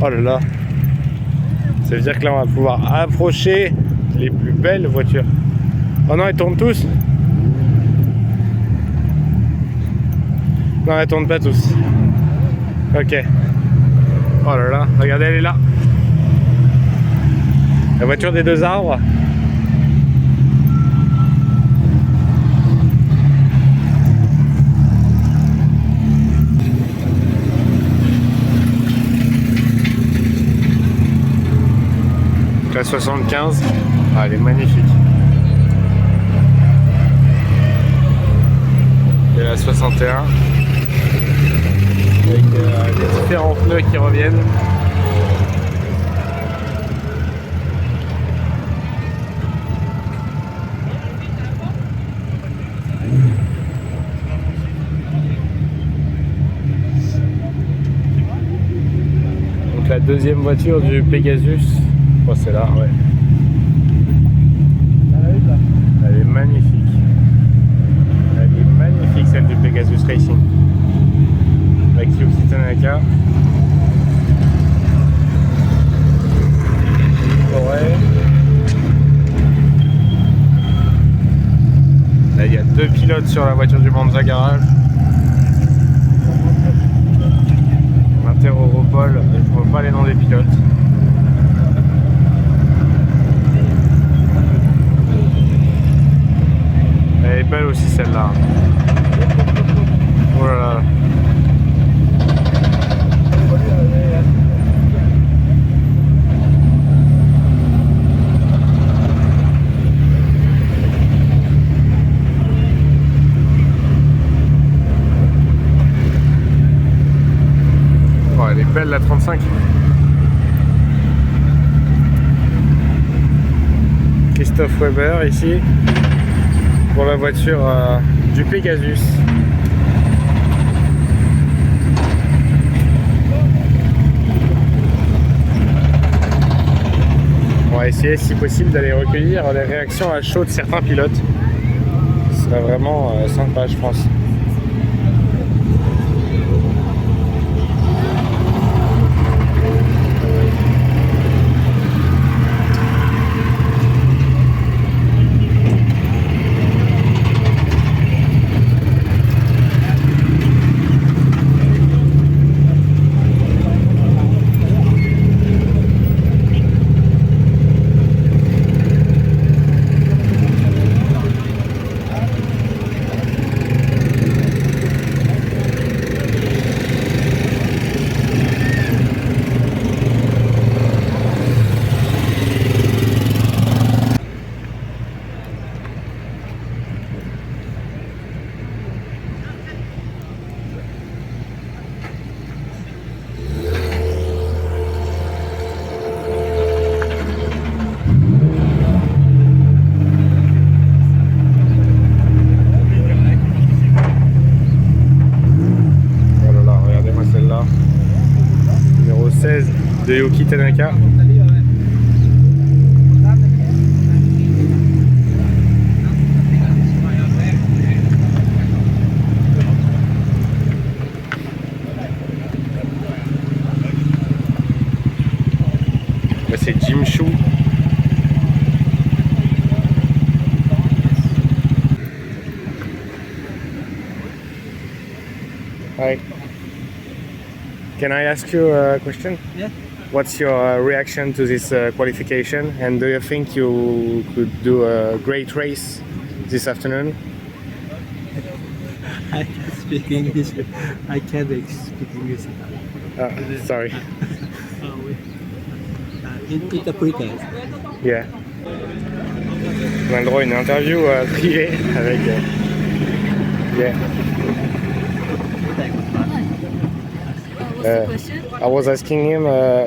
Oh là là. Ça veut dire que là on va pouvoir approcher les plus belles voitures. Oh non, elles tournent tous. Non, elles tournent pas tous. Ok. Oh là là, regardez, elle est là. La voiture des deux arbres. La 75, ah, elle est magnifique. Et la 61, avec les différents pneus qui reviennent. Donc la deuxième voiture du Pegasus. Oh, c'est là, ouais. Elle est magnifique. Elle est magnifique, celle du Pegasus Racing. Avec Yuki Tanaka. Ouais. Là, il y a deux pilotes sur la voiture du Monza Garage. Interopol, je ne vois pas les noms des pilotes. Elle est belle aussi celle-là. Oh là là. Oh, elle est belle la 35. Christophe Weber ici. Pour la voiture du Pegasus. On va essayer si possible d'aller recueillir les réactions à chaud de certains pilotes. Ce serait vraiment sympa, je pense. De Yuki Tanaka. C'est Jim Chou. Hi. Can I ask you a question? Yeah. What's your reaction to this qualification, and do you think you could do a great race this afternoon? I can't speak English. I can't speak English. Sorry. Interpreter. Yeah. On a le droit à une interview privée avec. Yeah. I was asking him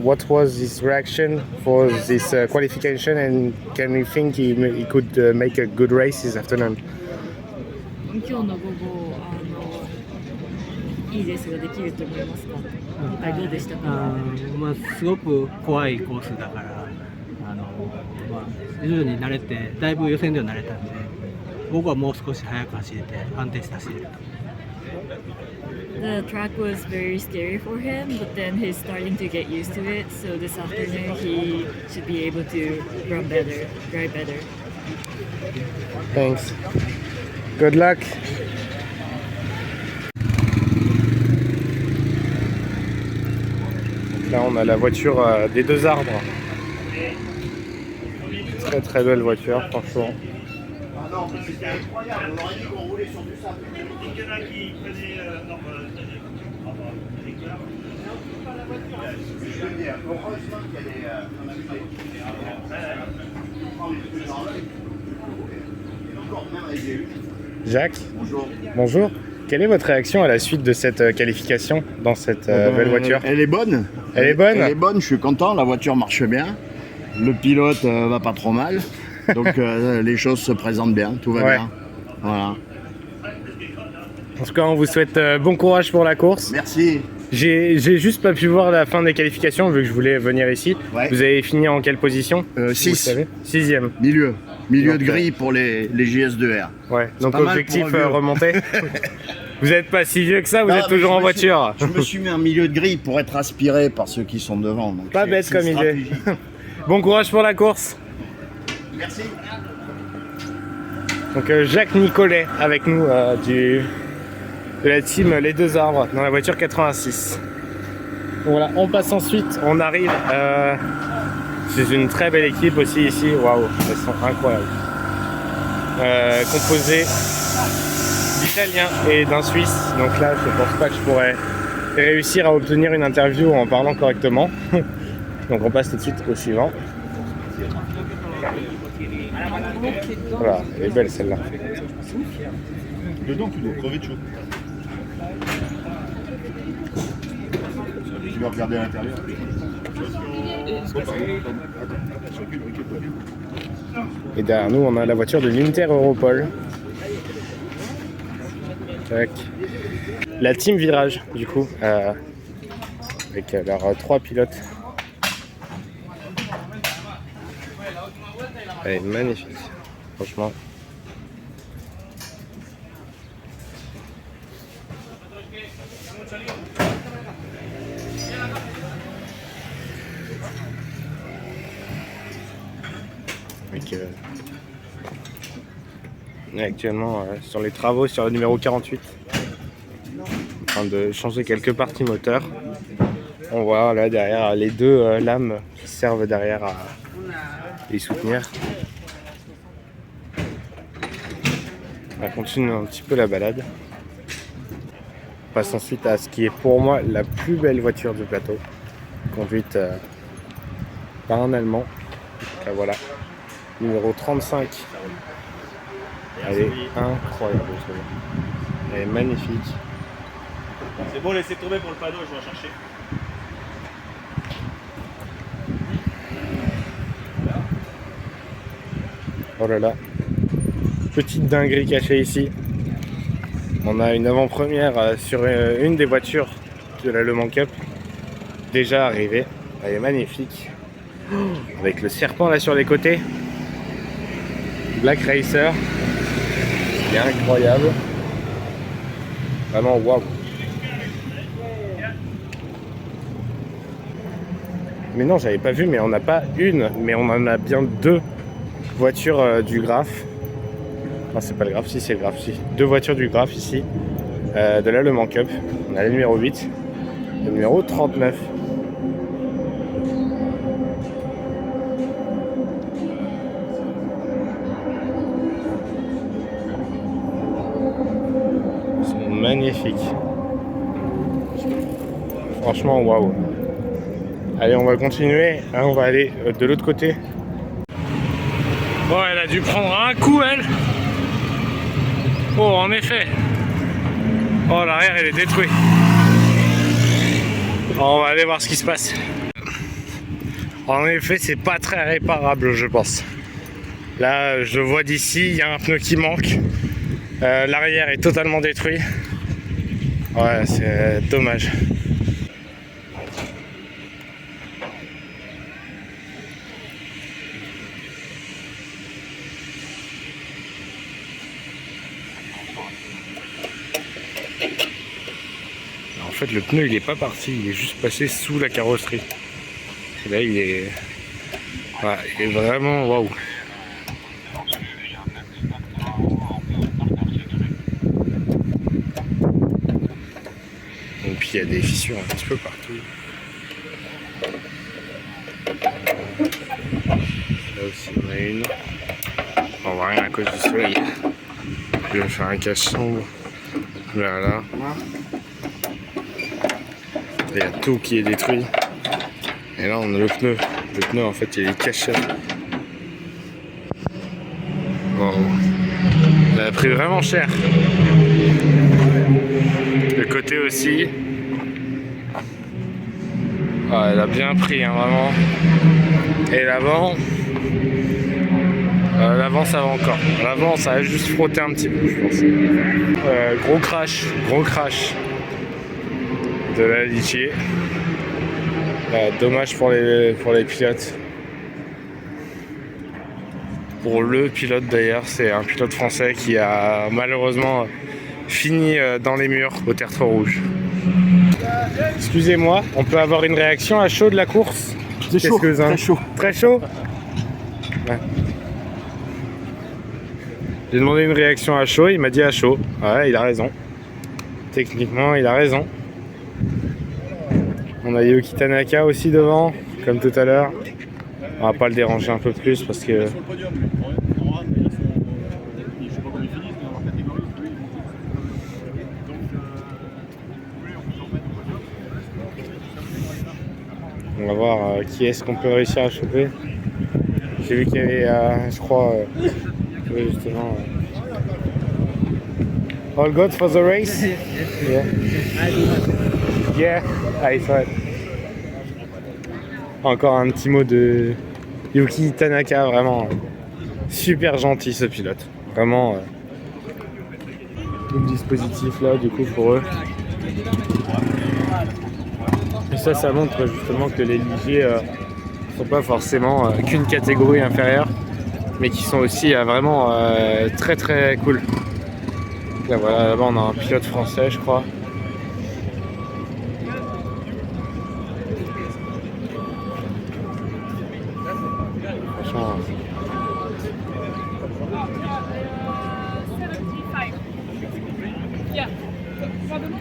what was his reaction for this qualification, and can you think he could make a good race this afternoon? 今日の午後いいレースができると思いますか？今回どうでしたか？まあ、すごく怖いコースだから徐々に慣れてだいぶ予選では慣れたんで僕はもう少し速く走れて安定して走れると。The track was very scary for him, but then he's starting to get used to it. So this afternoon he should be able to run better, drive better. Thanks. Good luck. Donc là, on a la voiture des deux arbres. Très très belle voiture, franchement. Ah non, mais c'était incroyable, on aurait dit qu'on roulait sur du sable. Il y en a qui prenaient Je veux dire, heureusement qu'il y a des... on a vu les dans l'œil. Et encore même avec des lunettes. Jacques, Bonjour. bonjour. Quelle est votre réaction à la suite de cette qualification dans cette belle voiture? Elle est bonne. Elle est bonne? Elle est bonne, je suis content, la voiture marche bien. Le pilote va pas trop mal. Donc les choses se présentent bien, tout va Ouais. bien. Voilà. En tout cas, on vous souhaite bon courage pour la course. Merci. J'ai juste pas pu voir la fin des qualifications vu que je voulais venir ici. Ouais. Vous avez fini en quelle position? Vous Six. savez 6e. Milieu Donc, de grille pour les JS2R. Ouais. Donc pas mal objectif pour un vieux. remonter. Vous êtes pas si vieux que ça, vous Non, êtes mais toujours je en me suis- voiture. Je me suis mis en milieu de grille pour être aspiré par ceux qui sont devant. Donc Pas c'est- bête c'est comme idée. stratégique. Bon courage pour la course. Merci. Donc Jacques Nicolet avec nous de la team Les Deux Arbres dans la voiture 86. Donc voilà, on passe ensuite, on arrive. C'est une très belle équipe aussi ici. Waouh, elles sont incroyables. Composée d'Italiens et d'un Suisse. Donc là, je pense pas que je pourrais réussir à obtenir une interview en parlant correctement. Donc on passe tout de suite au suivant. Voilà, elle est belle celle-là. Dedans, tu dois crever de chaud. Tu dois regarder à l'intérieur. Et derrière nous, on a la voiture de l'Inter Europol. Tac. La team virage, du coup, avec leurs 3 pilotes. Elle est magnifique, franchement. Avec, on est actuellement sur les travaux sur le numéro 48, en train de changer quelques parties moteurs. On voit là derrière les deux lames qui servent derrière à les soutenir. On continue un petit peu la balade. On passe ensuite à ce qui est pour moi la plus belle voiture du plateau, conduite par un Allemand. Donc, là, voilà, numéro 35. Elle est incroyable, je trouve. Elle est magnifique. C'est bon, laissez tomber pour le panneau, je vais en chercher. Oh là là, petite dinguerie cachée ici. On a une avant-première sur une des voitures de la Le Mans Cup déjà arrivée. Elle est magnifique. Avec le serpent là sur les côtés. Black Racer. Il est incroyable. Vraiment waouh. Mais non, j'avais pas vu, mais on n'a pas une, mais on en a bien deux voitures du Graf. Non, c'est pas le Graf, si c'est le Graf, si. Deux voitures du Graf ici, de la Le Mans Cup. On a le numéro 8, le numéro 39. C'est magnifique. Franchement, waouh. Allez, on va continuer. Hein, on va aller de l'autre côté. Bon, elle a dû prendre un coup, elle. Oh, en effet. Oh, l'arrière, elle est détruite. On va aller voir ce qui se passe. En effet, c'est pas très réparable, je pense. Là, je vois d'ici, il y a un pneu qui manque. L'arrière est totalement détruit. Ouais, c'est dommage. fait, le pneu il est pas parti, il est juste passé sous la carrosserie. Et là, il est vraiment waouh. Et puis il y a des fissures un petit peu partout. Là aussi on a une. On voit rien à cause du soleil. Je vais faire un cache sombre. Voilà. Il y a tout qui est détruit. Et là on a le pneu. Le pneu en fait il est caché. Wow. Elle a pris vraiment cher. Le côté aussi. Ah, elle a bien pris hein, vraiment. Et l'avant. L'avant ça va encore. L'avant ça a juste frotté un petit peu je pense. Gros crash de la Ligier. Dommage pour les pilotes. Pour le pilote d'ailleurs, c'est un pilote français qui a malheureusement fini dans les murs au tertre rouge. Excusez-moi, on peut avoir une réaction à chaud de la course? C'est chaud, très chaud. Très chaud? Ouais. J'ai demandé une réaction à chaud, il m'a dit à chaud. Ouais, il a raison. Techniquement, il a raison. On a Yuki Tanaka aussi devant, comme tout à l'heure. On va pas le déranger un peu plus parce que... On va voir qui est-ce qu'on peut réussir à choper. J'ai vu qu'il y avait, je crois, oui, justement... All good for the race? Yeah. Yeah, I thought. Encore un petit mot de Yuki Tanaka, vraiment super gentil ce pilote. Vraiment tout le dispositif là du coup pour eux. Et ça montre justement que les Ligier sont pas forcément qu'une catégorie inférieure, mais qui sont aussi vraiment très très cool. Là voilà, là-bas on a un pilote français je crois. Franchement.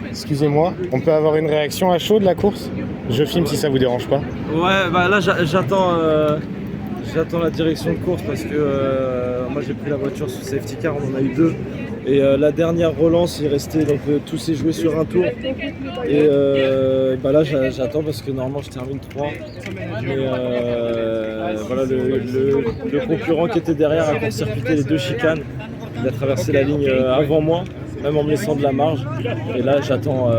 Excusez-moi, on peut avoir une réaction à chaud de la course? Je filme si ça vous dérange pas. Ouais, bah là j'attends la direction de course parce que moi j'ai pris la voiture sous safety car, on en a eu deux. Et la dernière relance, il restait, donc tout s'est joué sur un tour. Et bah là j'attends parce que normalement je termine 3. Mais voilà, le concurrent qui était derrière a court-circuité les deux chicanes. Il a traversé la ligne avant moi, même en me laissant de la marge. Et là j'attends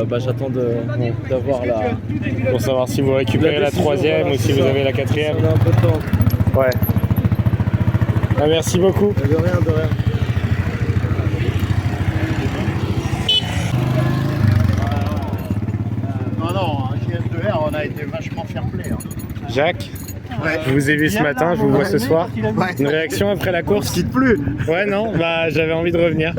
d'avoir la... Pour savoir si vous récupérez la troisième ou si vous avez la quatrième. On a un peu de temps. Ouais. Ah, merci beaucoup. De rien, de rien. Non, en GS2R, on a été vachement fair-play. Hein. Jacques, Ouais. je vous ai vu ce matin, je vous vois ce soir. Ouais. Une réaction après la course? On se quitte plus. Ouais, non, bah j'avais envie de revenir.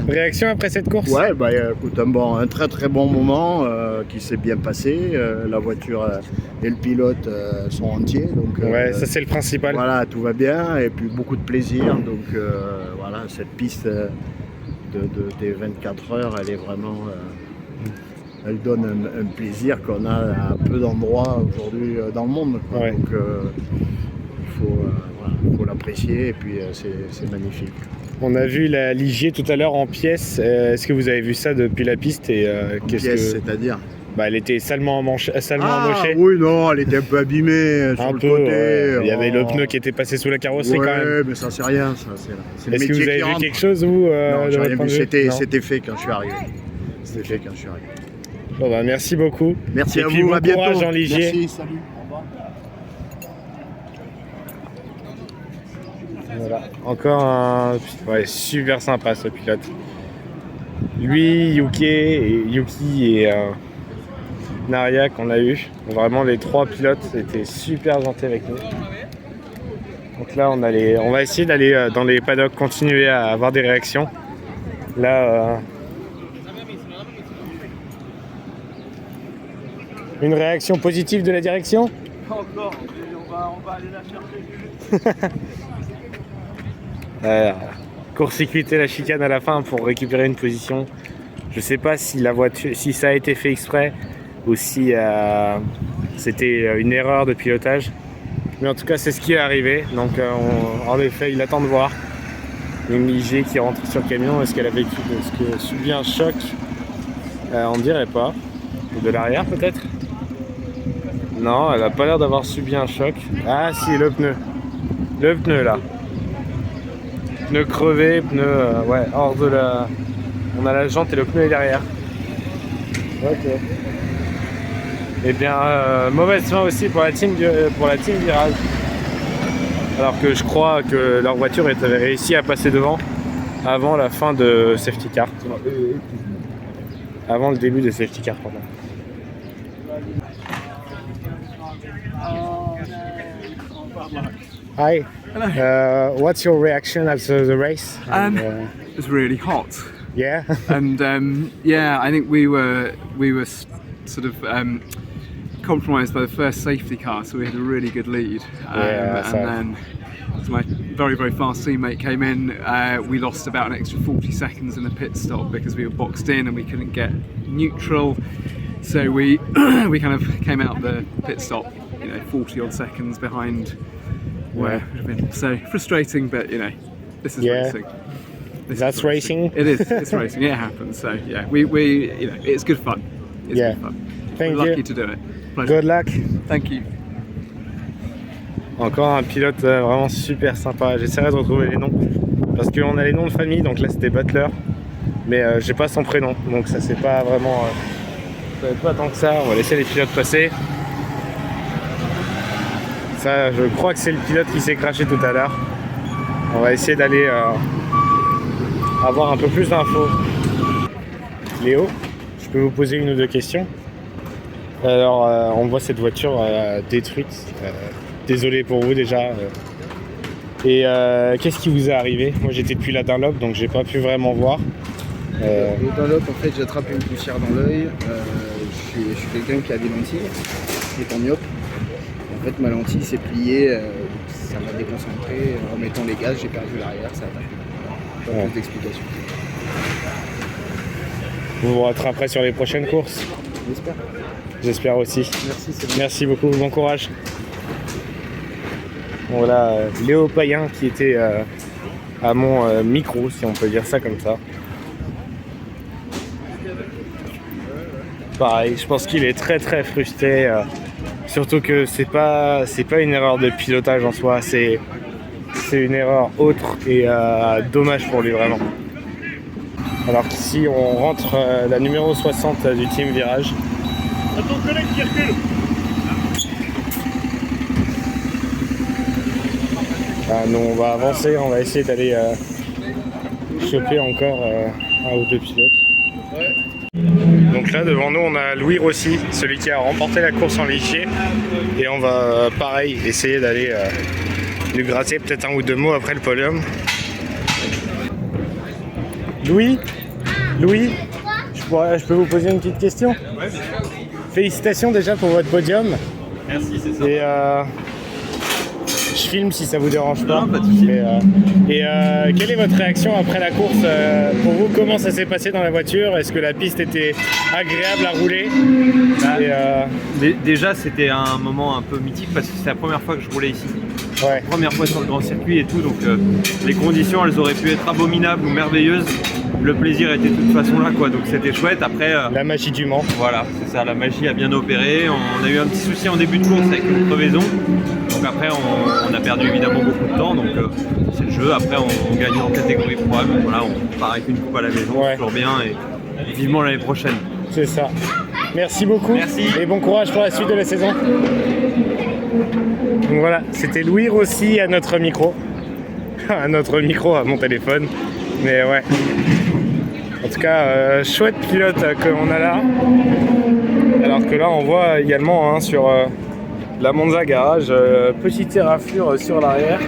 Réaction après cette course? Ouais, bah écoute, un très très bon moment qui s'est bien passé. La voiture et le pilote sont entiers. Donc, Ouais, ça c'est le principal. voilà, tout va bien et puis beaucoup de plaisir. Donc voilà, cette piste des 24 heures, elle est vraiment... elle donne un plaisir qu'on a à peu d'endroits aujourd'hui dans le monde. Quoi. Ouais. Donc il faut l'apprécier et puis c'est magnifique. On a vu la Ligier tout à l'heure en pièces. Est-ce que vous avez vu ça depuis la piste et qu'est-ce que... C'est-à-dire Bah, elle était salement amochée. Oui, non, elle était un peu abîmée sur Un le peu. côté. Il y avait le pneu qui était passé sous la carrosserie quand même. Ouais, mais ça c'est rien, ça. C'est le Est-ce que métier vous avez qui vu rentre. quelque chose vous Non, de j'ai votre rien point vu. de vue? Non. C'était fait quand je suis arrivé. C'était fait quand je suis arrivé. Bon, bah, merci beaucoup. Merci et à puis vous, bon à bientôt. courage en Ligier. Merci, salut. Au revoir. Voilà. Encore un... Ouais, super sympa ce pilote. Lui, Yuki et Naria qu'on a eu. Vraiment les trois pilotes étaient super gentils avec nous. Donc là on va essayer d'aller dans les paddocks, continuer à avoir des réactions. Là Une réaction positive de la direction? Pas encore, mais on va aller la chercher. Court-circuiter la chicane à la fin pour récupérer une position. Je sais pas si la voiture, si ça a été fait exprès ou si c'était une erreur de pilotage. Mais en tout cas, c'est ce qui est arrivé. Donc, en effet, il attend de voir. Une IG qui rentre sur le camion. Est-ce qu'elle a vécu, est-ce qu'elle a subi un choc? On dirait pas. De l'arrière peut-être? Non, elle a pas l'air d'avoir subi un choc. Ah si, le pneu. Le pneu là. Pneu crevé, pneu ouais, hors de la... On a la jante et le pneu est derrière. Ok. Et bien, mauvaise fin aussi pour la team Virage. Alors que je crois que leur voiture avait réussi à passer devant avant la fin de safety car. Avant le début de safety car, pardon. Hi. What's your reaction after the race? It was really hot, Yeah. and yeah, I think we were sort of compromised by the first safety car, so we had a really good lead. Yeah, and then as my very fast teammate came in, we lost about an extra 40 seconds in the pit stop because we were boxed in and we couldn't get neutral. So we we kind of came out the pit stop, 40 odd seconds behind where it would have been. So frustrating, but this is racing. That's racing. It is. It's racing. Yeah, it happens. So yeah, we it's good fun. It's good fun. Thank We're you. lucky to do it. Pleasure. Good luck. Thank you. Encore un pilote vraiment super sympa. J'essaierai de retrouver les noms parce qu'on a les noms de famille. Donc là c'était Butler, mais j'ai pas son prénom. Donc ça c'est pas vraiment. Ça va pas tant que ça. On va laisser les pilotes passer. Ça, je crois que c'est le pilote qui s'est crashé tout à l'heure. On va essayer d'aller avoir un peu plus d'infos. Léo, je peux vous poser une ou deux questions? Alors, on voit cette voiture détruite. Désolé pour vous déjà. Et qu'est-ce qui vous est arrivé? Moi j'étais depuis la Dunlop, donc j'ai pas pu vraiment voir. Le Dunlop, en fait, j'ai attrapé une poussière dans l'œil. Je suis quelqu'un qui a des lentilles, qui est en myope. En fait, ma lentille s'est pliée, ça m'a déconcentré. En remettant les gaz, j'ai perdu l'arrière, ça a attaqué. Pas plus d'explications. Vous vous rattraperez sur les prochaines courses? J'espère. J'espère aussi. Merci, c'est bon. Merci beaucoup, bon courage. Voilà, Léo Payen qui était à mon micro, si on peut dire ça comme ça. Pareil, je pense qu'il est très frustré. Surtout que c'est pas une erreur de pilotage en soi, c'est une erreur autre et dommage pour lui vraiment. Alors qu'ici on rentre la numéro 60 du team Virage. À ton collègue qui recule. Nous on va avancer, on va essayer d'aller choper encore un ou deux pilotes. Donc là devant nous on a Louis Rossi, celui qui a remporté la course en ligier. Et on va pareil essayer d'aller lui gratter peut-être un ou deux mots après le podium. Louis, je peux vous poser une petite question? Ouais, bien sûr. Félicitations déjà pour votre podium. Merci, c'est ça. Et je filme si ça vous dérange pas. Non, pas de souci. Quelle est votre réaction après la course? Pour vous, comment ça s'est passé dans la voiture? Est-ce que la piste était agréable à rouler? Déjà, c'était un moment un peu mythique parce que c'est la première fois que je roulais ici. Ouais. Première fois sur le grand circuit et tout, donc les conditions elles auraient pu être abominables ou merveilleuses. Le plaisir était de toute façon là, quoi, donc c'était chouette. Après, la magie du Mans. Voilà, c'est ça, la magie a bien opéré. On a eu un petit souci en début de course avec une crevaison. Donc après, on a perdu évidemment beaucoup de temps, donc c'est le jeu. Après, on gagne en catégorie Pro. Voilà, on part avec une coupe à la maison, Ouais. c'est toujours bien et vivement l'année prochaine. C'est ça. Merci beaucoup. Merci. Et bon courage pour la suite de la saison. Donc voilà, c'était Louis Rossi à notre micro. À notre micro, à mon téléphone. Mais ouais. En tout cas, chouette pilote qu'on a là. Alors que là, on voit également sur la Monza Garage, petite éraflure sur l'arrière.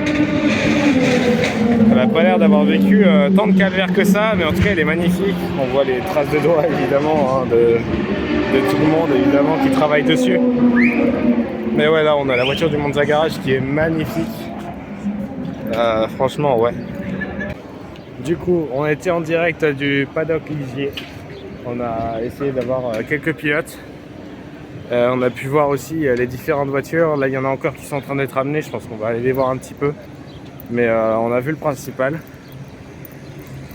Elle n'a pas l'air d'avoir vécu tant de calvaire que ça, mais en tout cas, elle est magnifique. On voit les traces de doigts, évidemment, de tout le monde évidemment qui travaille dessus. Mais ouais, là on a la voiture du Monza Garage qui est magnifique. Franchement, ouais. Du coup, on était en direct du paddock Ligier. On a essayé d'avoir quelques pilotes. On a pu voir aussi les différentes voitures. Là, il y en a encore qui sont en train d'être amenées. Je pense qu'on va aller les voir un petit peu. Mais on a vu le principal.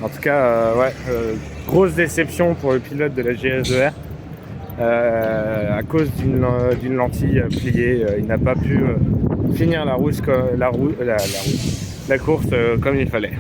En tout cas, ouais, grosse déception pour le pilote de la GS2R. À cause d'une lentille pliée, il n'a pas pu finir la course comme il fallait.